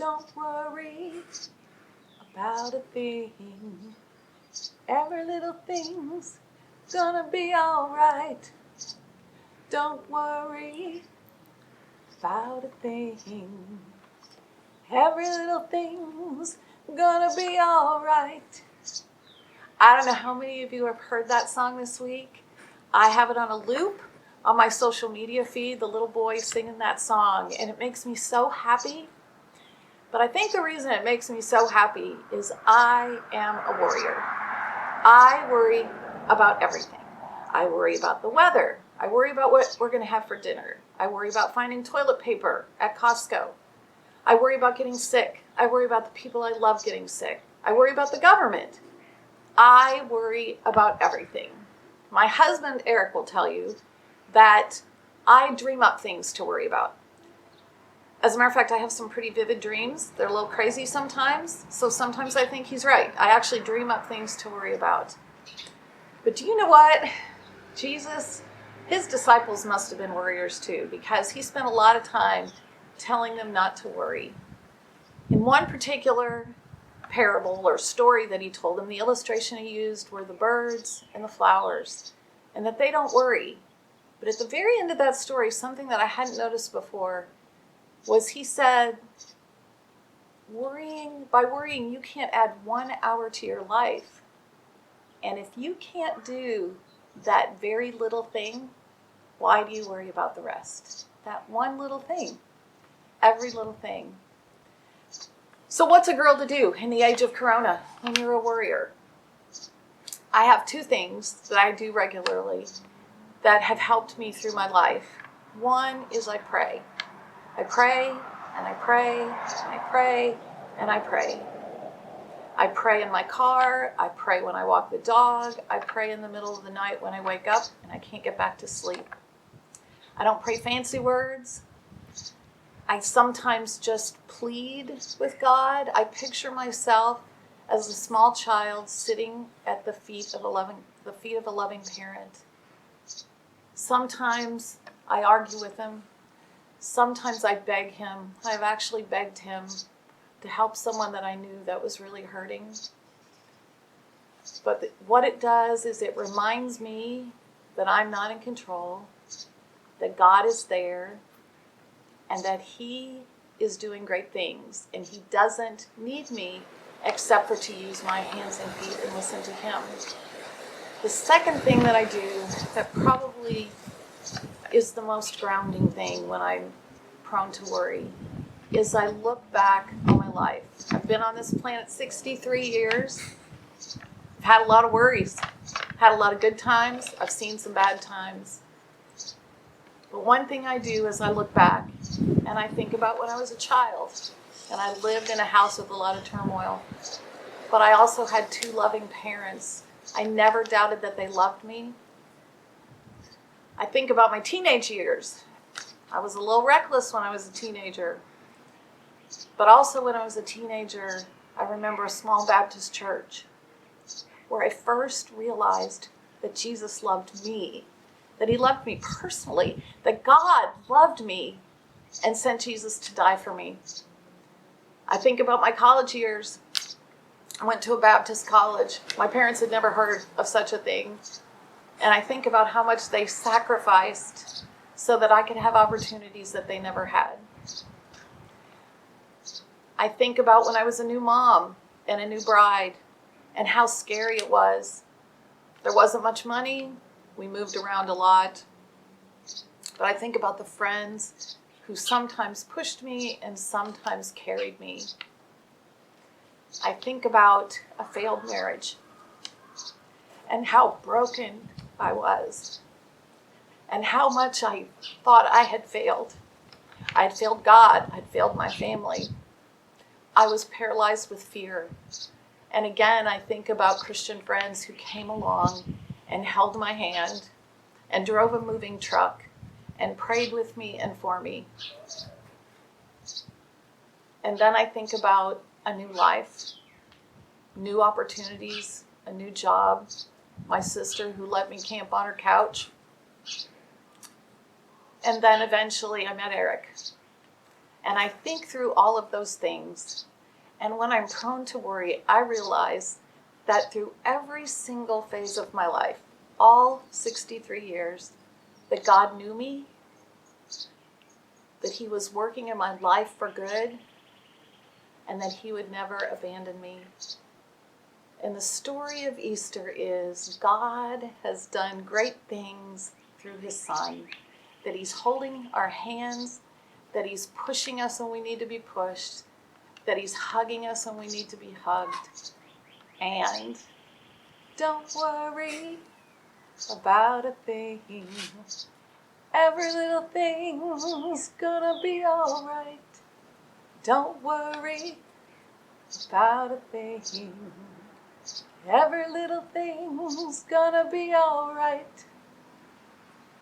Don't worry about a thing. Every little thing's gonna be alright. Don't worry about a thing. Every little thing's gonna be alright. I don't know how many of you have heard that song this week. I have it on a loop on my social media feed, the little boy singing that song, and it makes me so happy. But I think the reason it makes me so happy is I am a warrior. I worry about everything. I worry about the weather. I worry about what we're going to have for dinner. I worry about finding toilet paper at Costco. I worry about getting sick. I worry about the people I love getting sick. I worry about the government. I worry about everything. My husband, Eric, will tell you that I dream up things to worry about. As a matter of fact, I have some pretty vivid dreams. They're a little crazy sometimes, so sometimes I think he's right. I actually dream up things to worry about. But do you know what? Jesus, his disciples must have been worriers too, because he spent a lot of time telling them not to worry. In one particular parable or story that he told them, the illustration he used were the birds and the flowers, and that they don't worry. But at the very end of that story, something that I hadn't noticed before was he said, by worrying, you can't add 1 hour to your life. And if you can't do that very little thing, why do you worry about the rest? That one little thing, every little thing. So what's a girl to do in the age of Corona when you're a worrier? I have 2 things that I do regularly that have helped me through my life. One is I pray. I pray, and I pray, and I pray, and I pray. I pray in my car. I pray when I walk the dog. I pray in the middle of the night when I wake up and I can't get back to sleep. I don't pray fancy words. I sometimes just plead with God. I picture myself as a small child sitting at the feet of a loving parent. Sometimes I argue with him. Sometimes I beg him. I've actually begged him to help someone that I knew that was really hurting. But what it does is it reminds me that I'm not in control, that God is there, and that he is doing great things. And he doesn't need me except for to use my hands and feet and listen to him. The second thing that I do that probably is the most grounding thing when I'm prone to worry is I look back on my life. I've been on this planet 63 years. I've had a lot of worries, had a lot of good times. I've seen some bad times. But one thing I do is I look back and I think about when I was a child and I lived in a house with a lot of turmoil. But I also had 2 loving parents. I never doubted that they loved me. I think about my teenage years. I was a little reckless when I was a teenager. But also when I was a teenager, I remember a small Baptist church where I first realized that Jesus loved me, that he loved me personally, that God loved me and sent Jesus to die for me. I think about my college years. I went to a Baptist college. My parents had never heard of such a thing. And I think about how much they sacrificed so that I could have opportunities that they never had. I think about when I was a new mom and a new bride and how scary it was. There wasn't much money. We moved around a lot. But I think about the friends who sometimes pushed me and sometimes carried me. I think about a failed marriage and how broken I was and how much I thought I had failed. I had failed God. I'd failed my family. I was paralyzed with fear. And again, I think about Christian friends who came along and held my hand and drove a moving truck and prayed with me and for me. And then I think about a new life, new opportunities, a new job, my sister who let me camp on her couch. And then eventually I met Eric. And I think through all of those things. And when I'm prone to worry, I realize that through every single phase of my life, all 63 years, that God knew me, that He was working in my life for good, and that He would never abandon me. And the story of Easter is God has done great things through His Son, that He's holding our hands, that He's pushing us when we need to be pushed, that He's hugging us when we need to be hugged. And don't worry about a thing. Every little thing's gonna be all right. Don't worry about a thing. Every little thing's gonna be all right.